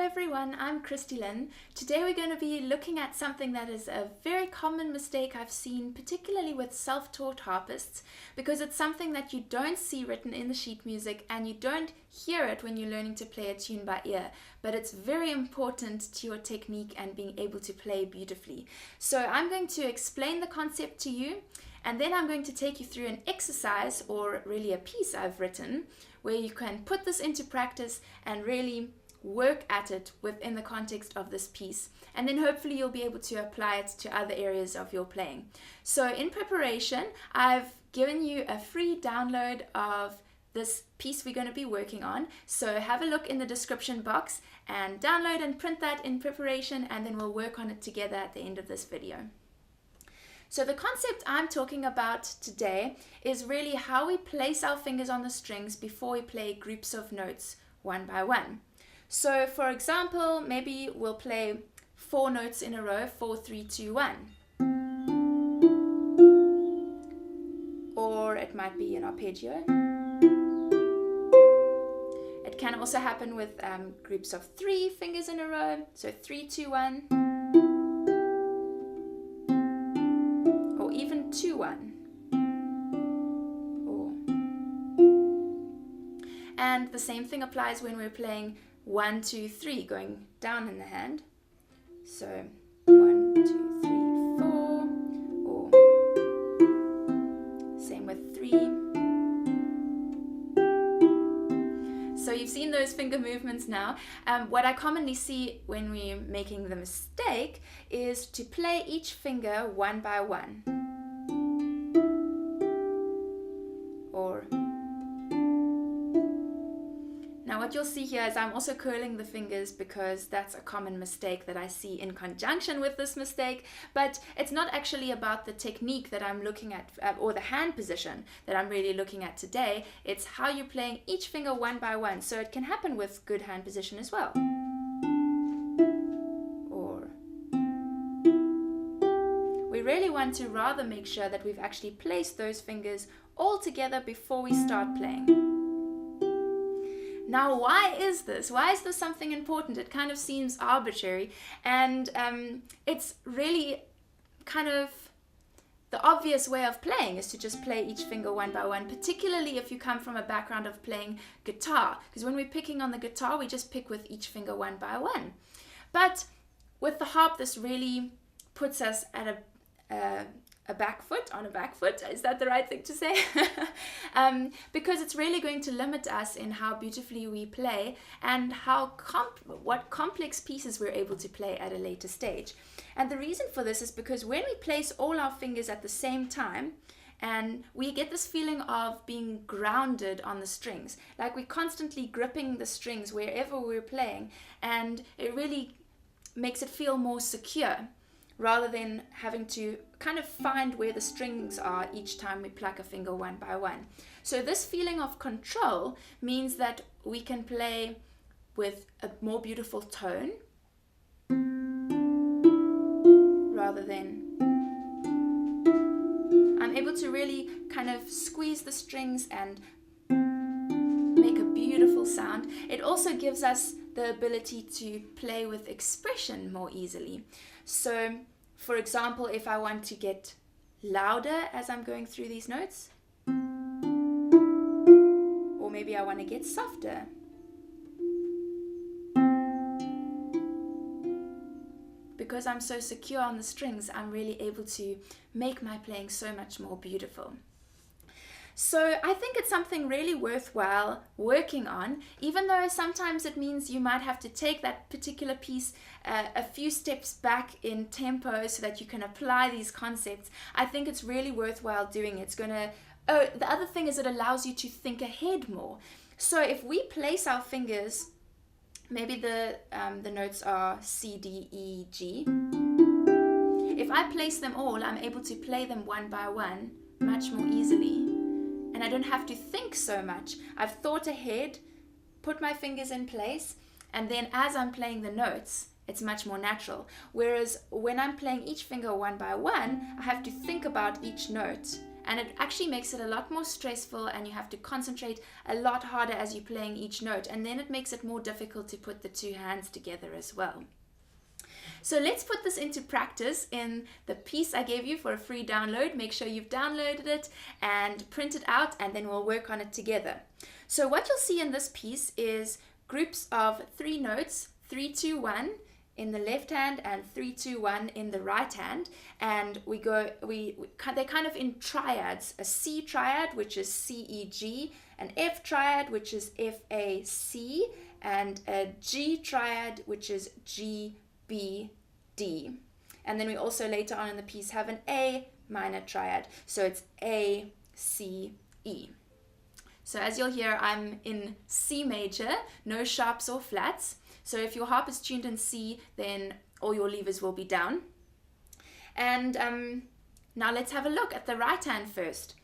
everyone, I'm Christy-lyn. Today we're going to be looking at something that is a very common mistake I've seen, particularly with self-taught harpists, because it's something that you don't see written in the sheet music and you don't hear it when you're learning to play a tune by ear, but it's very important to your technique and being able to play beautifully. So I'm going to explain the concept to you, and then I'm going to take you through an exercise, or really a piece I've written, where you can put this into practice and really work at it within the context of this piece, and then hopefully you'll be able to apply it to other areas of your playing. So in preparation, I've given you a free download of this piece we're going to be working on, so have a look in the description box and download and print that in preparation, and then we'll work on it together at the end of this video. So the concept I'm talking about today is really how we place our fingers on the strings before we play groups of notes one by one. So for example, maybe we'll play 4 notes in a row, 4, 3, 2, 1. Or it might be an arpeggio. It can also happen with groups of 3 fingers in a row, so 3, 2, 1. Or even 2, 1. And the same thing applies when we're playing 1, 2, 3, going down in the hand. So 1, 2, 3, 4, or same with 3. So you've seen those finger movements now. What I commonly see when we're making the mistake is to play each finger one by one. Now what you'll see here is I'm also curling the fingers, because that's a common mistake that I see in conjunction with this mistake, but it's not actually about the technique that I'm looking at, or the hand position that I'm really looking at today. It's how you're playing each finger one by one, so it can happen with good hand position as well. Or we really want to rather make sure that we've actually placed those fingers all together before we start playing. Now, why is this? Why is this something important? It kind of seems arbitrary, and it's really kind of the obvious way of playing is to just play each finger one by one, particularly if you come from a background of playing guitar, because when we're picking on the guitar, we just pick with each finger one by one. But with the harp, this really puts us at a back foot, on a back foot, is that the right thing to say? Because it's really going to limit us in how beautifully we play and what complex pieces we're able to play at a later stage. And the reason for this is because when we place all our fingers at the same time, and we get this feeling of being grounded on the strings, like we're constantly gripping the strings wherever we're playing, and it really makes it feel more secure, rather than having to kind of find where the strings are each time we pluck a finger one by one. So this feeling of control means that we can play with a more beautiful tone, rather than I'm able to really kind of squeeze the strings and make a beautiful sound. It also gives us the ability to play with expression more easily. So, for example, if I want to get louder as I'm going through these notes, or maybe I want to get softer, because I'm so secure on the strings, I'm really able to make my playing so much more beautiful. So I think it's something really worthwhile working on, even though sometimes it means you might have to take that particular piece a few steps back in tempo so that you can apply these concepts. I think it's really worthwhile doing it. It's gonna, the other thing is it allows you to think ahead more. So if we place our fingers, maybe the notes are C, D, E, G. If I place them all, I'm able to play them one by one much more easily. And I don't have to think so much. I've thought ahead, put my fingers in place, and then as I'm playing the notes, it's much more natural. Whereas when I'm playing each finger one by one, I have to think about each note and it actually makes it a lot more stressful, and you have to concentrate a lot harder as you're playing each note, and then it makes it more difficult to put the two hands together as well. So let's put this into practice in the piece I gave you for a free download. Make sure you've downloaded it and print it out, and then we'll work on it together. So what you'll see in this piece is groups of 3 notes, 3, 2, 1 in the left hand and 3, 2, 1 in the right hand, and they're kind of in triads: a C triad, which is C, E, G, an F triad, which is F, A, C, and a G triad, which is G, B, D. And then we also later on in the piece have an A minor triad, so it's A, C, E. So as you'll hear, I'm in C major, no sharps or flats. So if your harp is tuned in C, then all your levers will be down. And now let's have a look at the right hand first.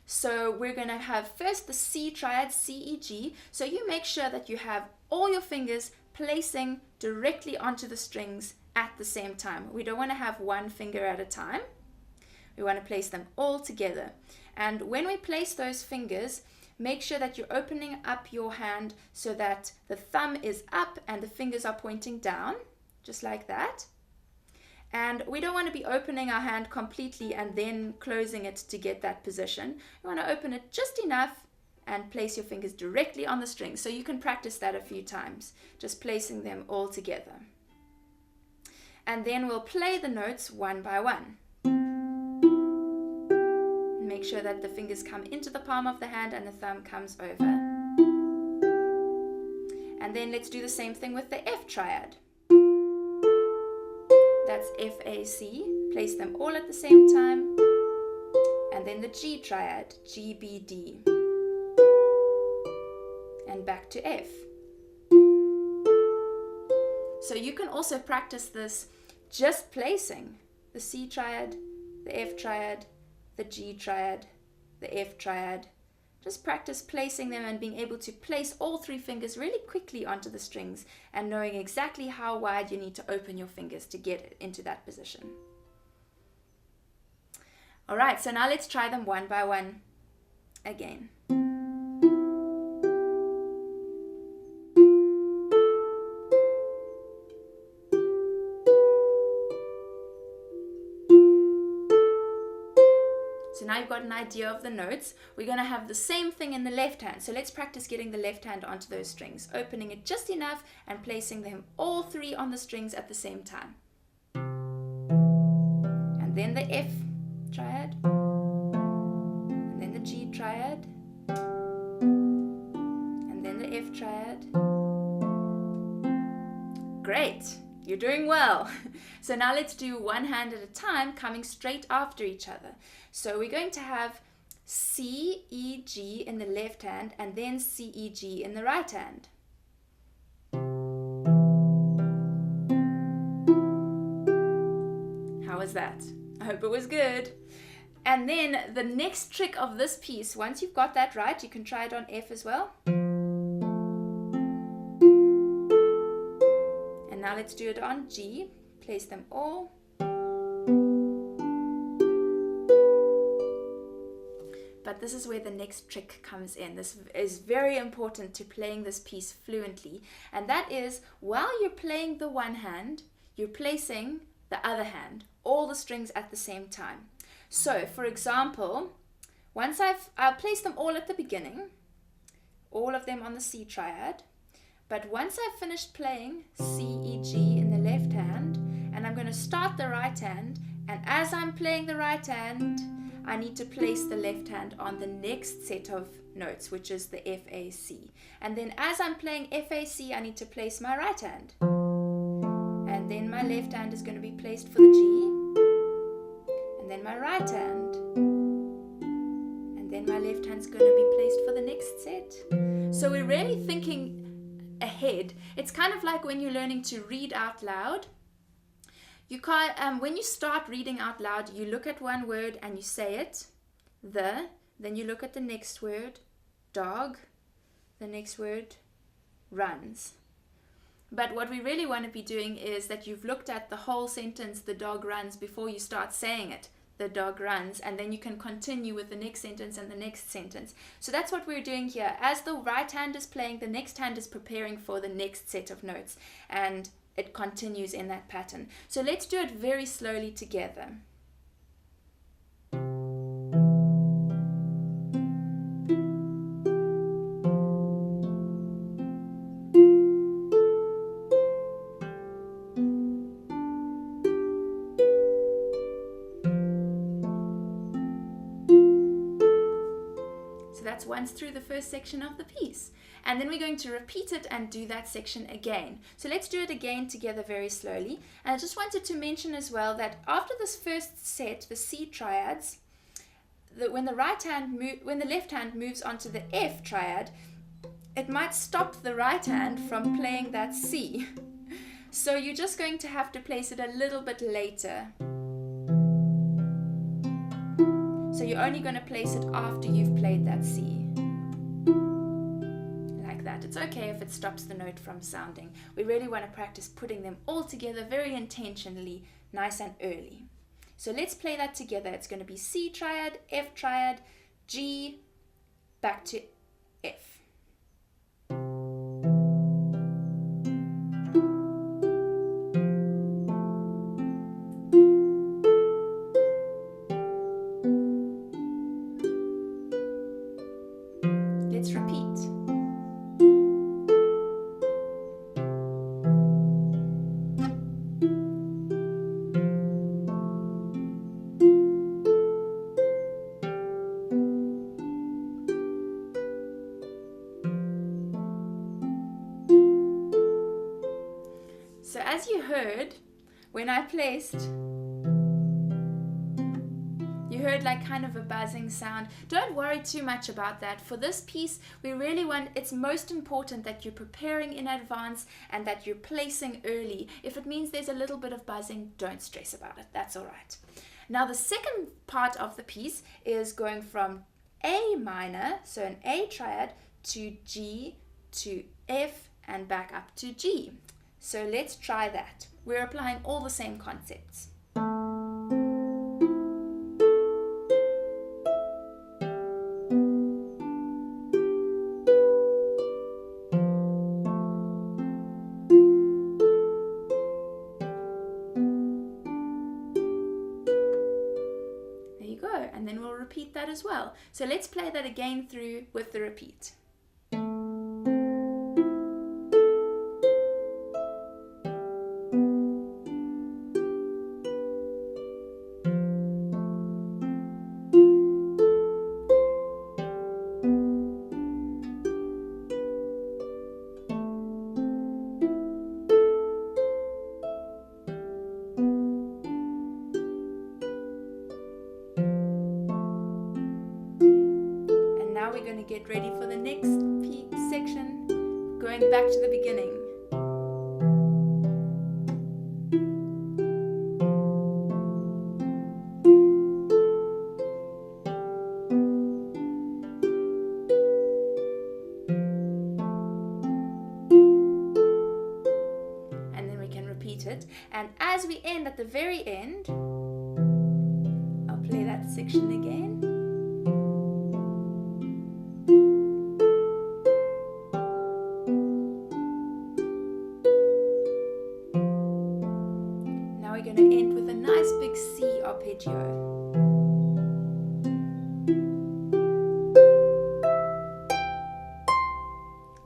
So we're going to have first the C triad, C, E, G. So you make sure that you have all your fingers placing directly onto the strings at the same time. We don't want to have one finger at a time. We want to place them all together. And when we place those fingers, make sure that you're opening up your hand so that the thumb is up and the fingers are pointing down, just like that. And we don't want to be opening our hand completely and then closing it to get that position. You want to open it just enough and place your fingers directly on the string. So you can practice that a few times, just placing them all together. And then we'll play the notes one by one. Make sure that the fingers come into the palm of the hand and the thumb comes over. And then let's do the same thing with the F triad. That's F, A, C. Place them all at the same time. And then the G triad, G, B, D. And back to F. So you can also practice this just placing the C triad, the F triad, the G triad, the F triad. Just practice placing them and being able to place all 3 fingers really quickly onto the strings and knowing exactly how wide you need to open your fingers to get it into that position. Alright, so now let's try them one by one again. So now you've got an idea of the notes. We're going to have the same thing in the left hand. So let's practice getting the left hand onto those strings, opening it just enough and placing them all 3 on the strings at the same time. And then the F triad, and then the G triad, and then the F triad. Great! You're doing well. So now let's do one hand at a time, coming straight after each other. So we're going to have C, E, G in the left hand and then C, E, G in the right hand. How was that? I hope it was good. And then the next trick of this piece, once you've got that right, you can try it on F as well. And now let's do it on G. Place them all. But this is where the next trick comes in. This is very important to playing this piece fluently. And that is, while you're playing the one hand, you're placing the other hand, all the strings at the same time. So, for example, once I'll place them all at the beginning, all of them on the C triad. But once I've finished playing C, E, G in the left hand, and I'm going to start the right hand, and as I'm playing the right hand, I need to place the left hand on the next set of notes, which is the F, A, C. And then as I'm playing F, A, C, I need to place my right hand. And then my left hand is going to be placed for the G. And then my right hand. And then my left hand is going to be placed for the next set. So we're really thinking ahead. It's kind of like when you're learning to read out loud. You can't, when you start reading out loud, you look at one word and you say it, then you look at the next word, dog, the next word, runs. But what we really want to be doing is that you've looked at the whole sentence, the dog runs, before you start saying it. the dog runs, and then you can continue with the next sentence and the next sentence. So that's what we're doing here. As the right hand is playing, the next hand is preparing for the next set of notes, and it continues in that pattern. So let's do it very slowly together. So that's once through the first section of the piece. And then we're going to repeat it and do that section again. So let's do it again together very slowly. And I just wanted to mention as well that after this first set, the C triads, when the left hand moves onto the F triad, it might stop the right hand from playing that C. So you're just going to have to place it a little bit later. So you're only going to place it after you've played that C. Like that. It's okay if it stops the note from sounding. We really want to practice putting them all together very intentionally, nice and early. So let's play that together. It's going to be C triad, F triad, G, back to F. Let's repeat. So as you heard, when I placed, you heard like kind of a buzzing sound. Don't worry too much about that. For this piece, we really want, it's most important that you're preparing in advance and that you're placing early. If it means there's a little bit of buzzing, don't stress about it. That's all right. Now the second part of the piece is going from A minor, so an A triad, to G, to F, and back up to G. So let's try that. We're applying all the same concepts. There you go, and then we'll repeat that as well. So let's play that again through with the repeat. Now we're going to get ready for the next section, going back to the beginning. And then we can repeat it. And as we end at the very end, I'll play that section again. We're going to end with a nice big C arpeggio.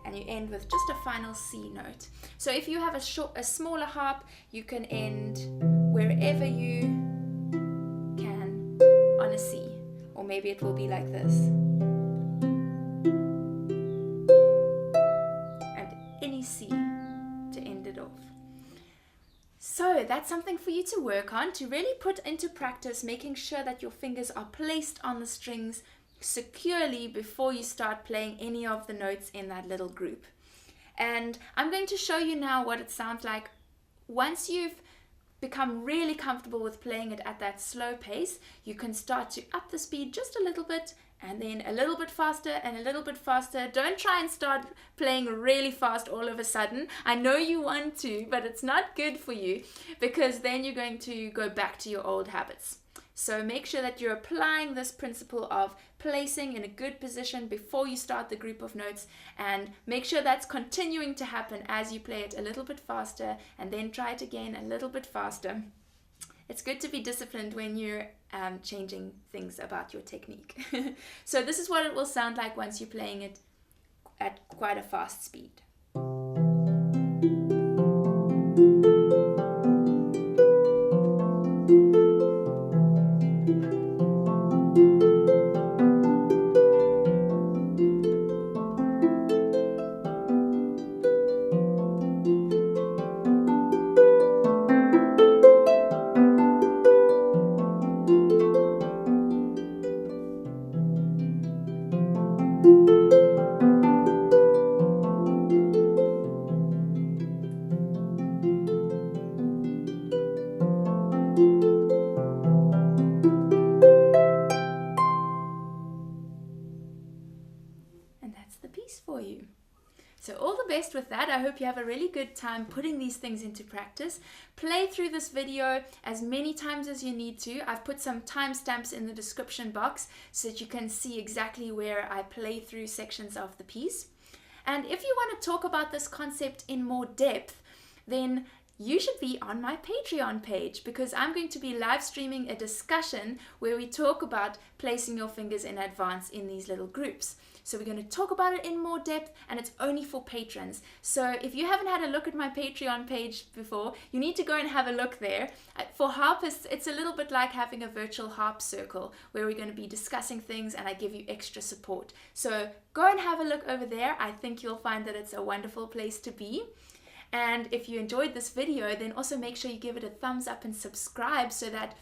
And you end with just a final C note. So if you have a smaller harp, you can end wherever you can on a C. Or maybe it will be like this. And any C to end it off. So that's something for you to work on, to really put into practice, making sure that your fingers are placed on the strings securely before you start playing any of the notes in that little group. And I'm going to show you now what it sounds like once you've become really comfortable with playing it at that slow pace. You can start to up the speed just a little bit, and then a little bit faster and a little bit faster. Don't try and start playing really fast all of a sudden. I know you want to, but it's not good for you, because then you're going to go back to your old habits. So make sure that you're applying this principle of placing in a good position before you start the group of notes, and make sure that's continuing to happen as you play it a little bit faster and then try it again a little bit faster. It's good to be disciplined when you're changing things about your technique. So this is what it will sound like once you're playing it at quite a fast speed. For you. So all the best with that. I hope you have a really good time putting these things into practice. Play through this video as many times as you need to. I've put some timestamps in the description box so that you can see exactly where I play through sections of the piece. And if you want to talk about this concept in more depth, then you should be on my Patreon page, because I'm going to be live streaming a discussion where we talk about placing your fingers in advance in these little groups. So we're going to talk about it in more depth, and it's only for patrons. So if you haven't had a look at my Patreon page before, you need to go and have a look there. For harpists, it's a little bit like having a virtual harp circle where we're going to be discussing things and I give you extra support. So go and have a look over there. I think you'll find that it's a wonderful place to be. And if you enjoyed this video, then also make sure you give it a thumbs up and subscribe so that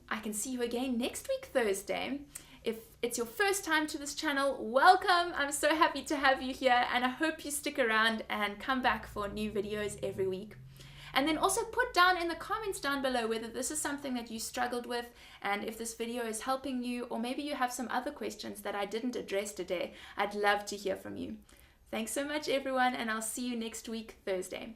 I can see you again next week, Thursday. If it's your first time to this channel, welcome. I'm so happy to have you here, and I hope you stick around and come back for new videos every week. And then also put down in the comments down below whether this is something that you struggled with, and if this video is helping you, or maybe you have some other questions that I didn't address today. I'd love to hear from you. Thanks so much, everyone, and I'll see you next week, Thursday.